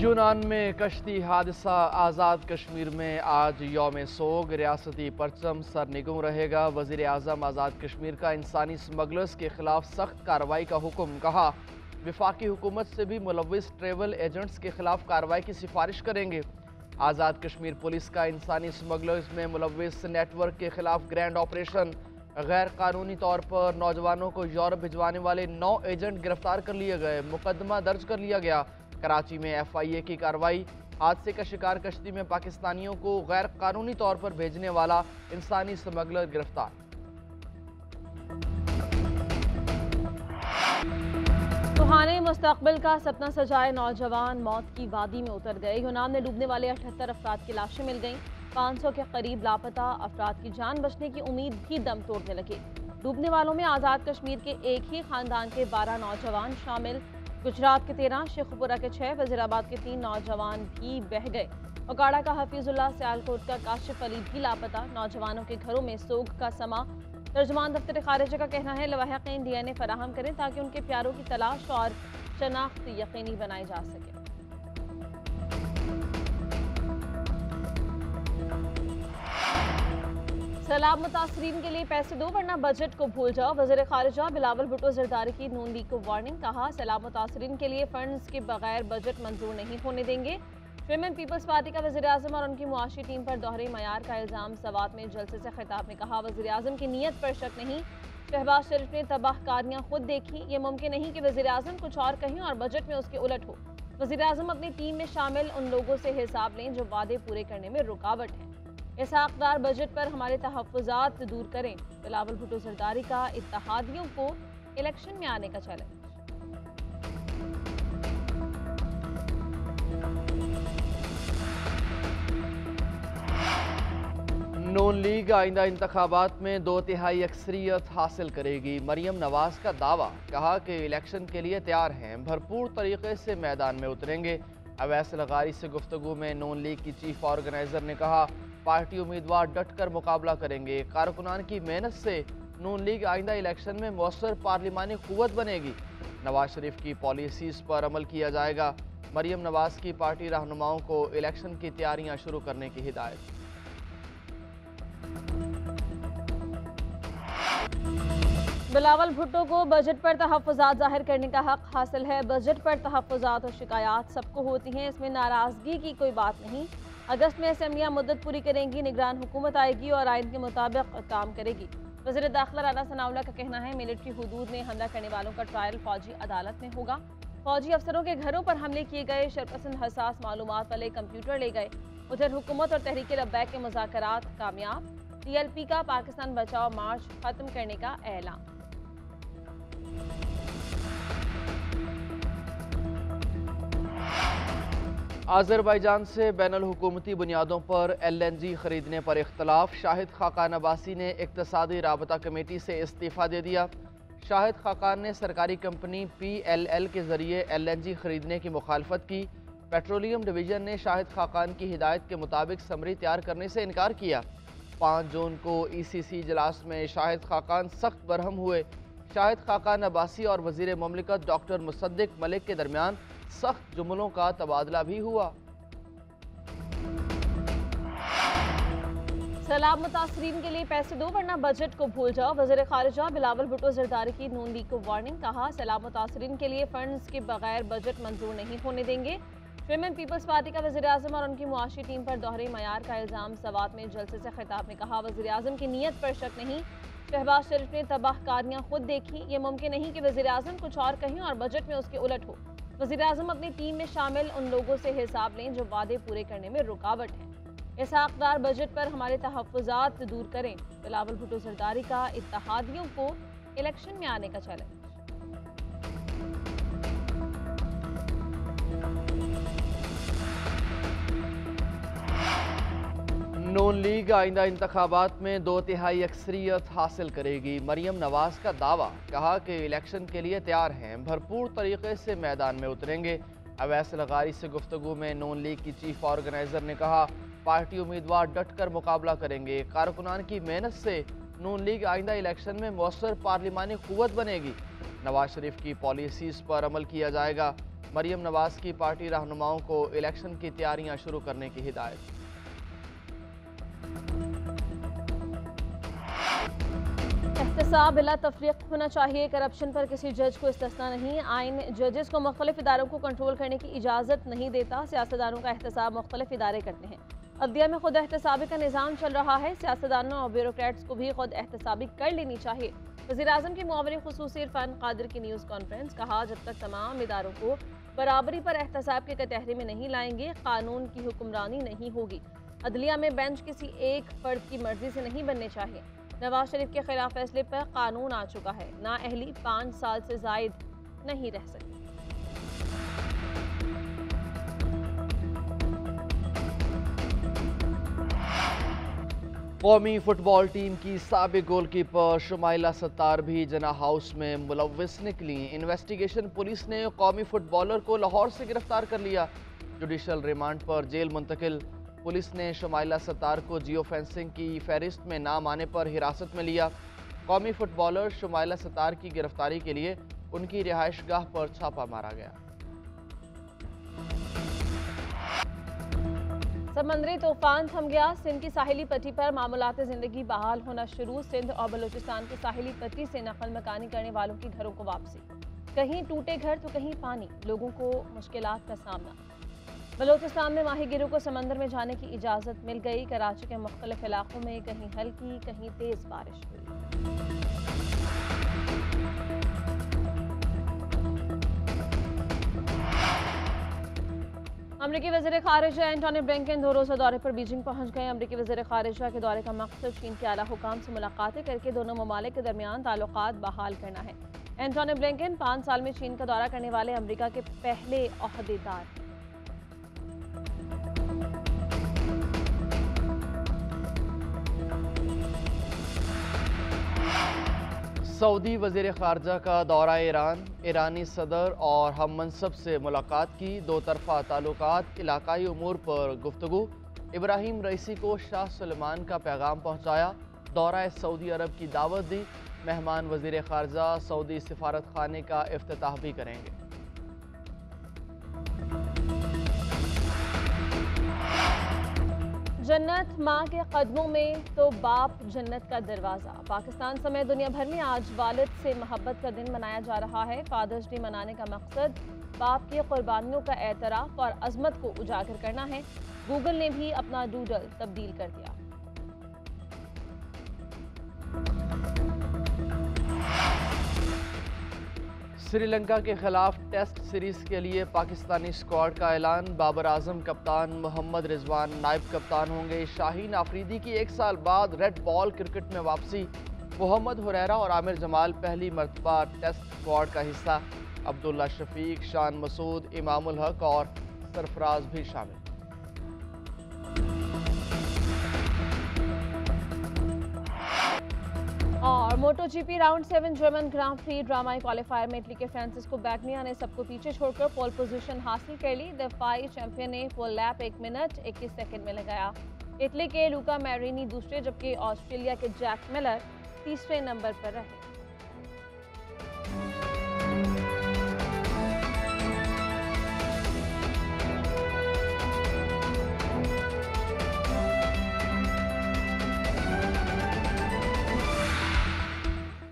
यूनान में कश्ती हादसा। आज़ाद कश्मीर में आज यौम सोग, रियासती परचम सरनिगुम रहेगा। वज़ीर आज़म आज़ाद कश्मीर का इंसानी स्मगलर्स के खिलाफ सख्त कार्रवाई का हुक्म। कहा, विफाकी हुकूमत से भी मुलव्विस ट्रेवल एजेंट्स के खिलाफ कार्रवाई की सिफारिश करेंगे। आज़ाद कश्मीर पुलिस का इंसानी स्मगलर्स में मुलव्विस नेटवर्क के खिलाफ ग्रैंड ऑपरेशन। गैर कानूनी तौर पर नौजवानों को यूरोप भिजवाने वाले 9 एजेंट गिरफ्तार कर लिए गए। मुकदमा दर्ज कर लिया गया। कराची में FIA की कार्रवाई। हादसे का शिकार कश्ती में पाकिस्तानियों को गैर कानूनी तौर पर भेजने वाला इंसानी स्मगलर गिरफ्तार। सुहाने मुस्तकबिल का सपना सजाए नौजवान मौत की वादी में उतर गए। यूनान में डूबने वाले 78 अफराद की लाशें मिल गईं। 500 के करीब लापता अफराद की जान बचने की उम्मीद भी दम तोड़ने लगी। डूबने वालों में आज़ाद कश्मीर के एक ही खानदान के 12 नौजवान शामिल। गुजरात के 13, शेखुपुरा के 6, वजीराबाद के 3 नौजवान भी बह गए। उकाड़ा का हफीजुल्ला, सियालकोट का काशिफ अली भी लापता। नौजवानों के घरों में सोग का समा। तर्जुमान दफ्तर खारिजा का कहना है, लवाहिकीन DNA फराहम करें ताकि उनके प्यारों की तलाश और शनाख्त यकीनी बनाई जा सके। सैलाब मुतासरीन के लिए पैसे दो वरना बजट को भूल जाओ। वज़ीर खारिजा बिलावल भुट्टो जरदारी की नून लीग को वार्निंग। कहा, सैलाब मुतासरीन के लिए फंड्स के बगैर बजट मंजूर नहीं होने देंगे। विमेन पीपल्स पार्टी का वज़ीर आज़म और उनकी मुआशी टीम पर दोहरे मयार का इल्ज़ाम। सवात में जलसे से खिताब में कहा, वज़ीर आज़म की नीयत पर शक नहीं। शहबाज शरीफ ने तबाहकारियाँ खुद देखी। ये मुमकिन नहीं कि वज़ीर आज़म कुछ और कहें और बजट में उसके उलट हो। वज़ीर आज़म अपनी टीम में शामिल उन लोगों से हिसाब लें जो वादे पूरे करने में रुकावट हैं। इसहाकदार बजट पर हमारे तहफ़्फ़ुज़ात दूर करें। बिलावल भुट्टो जरदारी का इत्तेहादियों को इलेक्शन में आने का चैलेंज। नून लीग आइंदा इंतखाबात में 2/3 अक्सरियत हासिल करेगी। मरियम नवाज का दावा। कहा कि इलेक्शन के लिए तैयार हैं, भरपूर तरीके से मैदान में उतरेंगे। अवैस लगारी से गुफ्तगू में नून लीग की चीफ ऑर्गेनाइजर ने कहा, पार्टी उम्मीदवार डट कर मुकाबला करेंगे। कारकुनान की मेहनत से नून लीग आइंदा इलेक्शन में मौसर पार्लिमानी क़ुव्वत बनेगी। नवाज शरीफ की पॉलिसीज़ पर अमल किया जाएगा। मरियम नवाज की पार्टी रहनुमाओं को इलेक्शन की तैयारियां शुरू करने की हिदायत। बिलावल भुट्टो को बजट पर तहफ़्फ़ुज़ात ज़ाहिर करने का हक हासिल है। बजट पर तहफ़्फ़ुज़ात और शिकायत सबको होती हैं, इसमें नाराज़गी की कोई बात नहीं। अगस्त में असम्बलियाँ मुद्दत पूरी करेंगी, निगरान हुकूमत आएगी और आइन के मुताबिक काम करेगी। वज़ीर दाखिला राना सनाउल्लाह का कहना है, मिलिट्री हुदूद में हमला करने वालों का ट्रायल फ़ौजी अदालत में होगा। फ़ौजी अफसरों के घरों पर हमले किए गए। शरपसंद हसास मालूमात वाले कंप्यूटर ले गए। उधर हुकूमत और तहरीक लब्बैक के मुज़ाकरात कामयाब। TLP का पाकिस्तान बचाओ मार्च ख़त्म करने का ऐलान। आज़रबाईजान से बैनुल हुकूमती बुनियादों पर LNG खरीदने पर इख्तलाफ। शाहिद खाकान अब्बासी ने इक़्तिसादी राबता कमेटी से इस्तीफ़ा दे दिया। शाहिद खाकान ने सरकारी कंपनी PLL के ज़रिए LNG खरीदने की मुखालफत की। पेट्रोलियम डिवीज़न ने शाहिद खाकान की हिदायत के मुताबिक समरी तैयार करने से इनकार किया। 5 जून को ECC इजलास में शाहिद खाकान सख्त बरहम हुए। शाहिद खाकान अब्बासी और वज़ीर मुमलिकत डॉक्टर मुसद्दिक मलिक के दरमियान सख्त जुमलों का तबादला भी हुआ। सैलाब मुतासरीन के लिए पैसे दो वरना बजट को भूल जाओ। वज़ीर खारिजा बिलावल भुट्टो जरदारी की नून लीग को वार्निंग। कहा, सैलाब मुतासरीन के लिए फंड्स के बगैर बजट मंजूर नहीं होने देंगे। विमेन पीपल्स पार्टी का वज़ीर आज़म और उनकी मुआशी टीम पर दोहरे मयार का इल्ज़ाम। सवात में जलसे से खिताब में कहा, वज़ीर आज़म की नीयत पर शक नहीं। शहबाज शरीफ ने तबाहकारियाँ खुद देखी। ये मुमकिन नहीं कि वज़ीर आज़म कुछ और कहें और बजट में उसके उलट हो। वज़ीर आज़म अपनी टीम में शामिल उन लोगों से हिसाब लें जो वादे पूरे करने में रुकावट हैं। इसहाकदार बजट पर हमारे तहफ़्फ़ुज़ात दूर करें। बिलावल भुट्टो जरदारी का इत्तेहादियों को इलेक्शन में आने का चैलेंज। नून लीग आइंदा इंतखाबात में 2/3 अक्सरियत हासिल करेगी। मरियम नवाज का दावा। कहा कि इलेक्शन के लिए तैयार हैं, भरपूर तरीके से मैदान में उतरेंगे। अवैस लगारी से गुफ्तगू में नून लीग की चीफ ऑर्गेनाइजर ने कहा, पार्टी उम्मीदवार डट कर मुकाबला करेंगे। कारकुनान की मेहनत से नून लीग आइंदा इलेक्शन में मौसर पार्लिमानी क़ुव्वत बनेगी। नवाज शरीफ की पॉलिसीज़ पर अमल किया जाएगा। मरियम नवाज की पार्टी रहनुमाओं को इलेक्शन की तैयारियां शुरू करने की हिदायत। एहतसाब बिला तफरीक होना चाहिए, करप्शन पर किसी जज को इस्तिस्ना नहीं। आइन जजेस को मुख्तलिफ इदारों को कंट्रोल करने की इजाज़त नहीं देता। सियासतदानों का एहतसाब मुख्तलिफ इदारे करते हैं। अदलिया में खुद एहतसाबी का निज़ाम चल रहा है। सियासतदानों और ब्यूरोक्रेट्स को भी खुद एहतसाबी कर लेनी चाहिए। वज़ीर-ए-आज़म के मुआविन खुसूसी इरफान कादिर की न्यूज़ कॉन्फ्रेंस। कहा, जब तक तमाम इदारों को बराबरी पर एहतसाब के कटहरे में नहीं लाएंगे, कानून की हुक्मरानी नहीं होगी। अदलिया में बेंच किसी एक फर्द की मर्जी से नहीं बनने चाहिए। नवाज शरीफ के खिलाफ फैसले पर कानून आ चुका है। नाअहली 5 साल से जायद नहीं रह सकती। कौमी फुटबॉल टीम की साबिक गोलकीपर शुमाइला सत्तार भी जना हाउस में मुलव्विस निकली। इन्वेस्टिगेशन पुलिस ने कौमी फुटबॉलर को लाहौर से गिरफ्तार कर लिया। जुडिशल रिमांड पर जेल मुंतकिल। पुलिस ने शुमाइला सत्तार को जियो फेंसिंग की फहरिस्त में नाम आने पर हिरासत में लिया। कौमी फुटबॉलर शुमाइला सत्तार की गिरफ्तारी के लिए उनकी रिहाइशगाह पर छापा मारा गया। समंदरी तूफान थम गया। सिंध की साहिली पट्टी पर मामूलात ज़िंदगी बहाल होना शुरू। सिंध और बलूचिस्तान की साहिली पट्टी से नकल मकानी करने वालों की घरों को वापसी। कहीं टूटे घर तो कहीं पानी, लोगों को मुश्किलात का सामना। बलूचिस्तान में माहीगिरों को समंदर में जाने की इजाज़त मिल गई। कराची के मुख्तलिफ इलाकों में कहीं हल्की कहीं तेज़ बारिश हुई। अमरीकी वज़ीर ख़ारिजा एंटोनी ब्लिंकन 2 रोज़ा दौरे पर बीजिंग पहुंच गए। अमरीकी वज़ीर ख़ारिजा के दौरे का मकसद चीन के आला हुकाम से मुलाकातें करके दोनों ममालिक के दरमियान ताल्लुकात बहाल करना है। एंटोनी ब्लिंकन 5 साल में चीन का दौरा करने वाले अमरीका के पहले ओहदेदार। सऊदी वज़ीर ख़ारजा का दौरा ईरान। ईरानी सदर और हम मनसब से मुलाकात की। 2 तरफ़ा ताल्लुकात, इलाकाई उमूर पर गुफ्तगू। इब्राहिम रईसी को शाह सुलेमान का पैगाम पहुँचाया। दौरा सऊदी अरब की दावत दी। मेहमान वज़ीर ख़ारजा सऊदी सिफारत खाने का इफ्तिताह भी करेंगे। जन्नत माँ के कदमों में तो बाप जन्नत का दरवाज़ा। पाकिस्तान समेत दुनिया भर में आज वालिद से मोहब्बत का दिन मनाया जा रहा है। फादर्स डे मनाने का मकसद बाप की कुर्बानियों का एतराफ़ और अज़मत को उजागर करना है। गूगल ने भी अपना डूडल तब्दील कर दिया। श्रीलंका के खिलाफ टेस्ट सीरीज के लिए पाकिस्तानी स्क्वाड का ऐलान। बाबर आजम कप्तान, मोहम्मद रिजवान नायब कप्तान होंगे। शाहीन आफरीदी की 1 साल बाद रेड बॉल क्रिकेट में वापसी। मोहम्मद हुरैरा और आमिर जमाल पहली मरतबा टेस्ट स्क्वाड का हिस्सा। अब्दुल्ला शफीक, शान मसूद, इमामुल हक और सरफराज भी शामिल। और मोटोजीपी राउंड 7 जर्मन ग्रां प्री ड्रामाई क्वालिफायर में इटली के फ्रांसिस्को बैग्निया ने सबको पीछे छोड़कर पोल पोजीशन हासिल कर ली। दफाई चैंपियन ने पोल लैप 1 मिनट 21 सेकंड में लगाया। इटली के लूका मैरिनी दूसरे, जबकि ऑस्ट्रेलिया के जैक मिलर तीसरे नंबर पर रहे।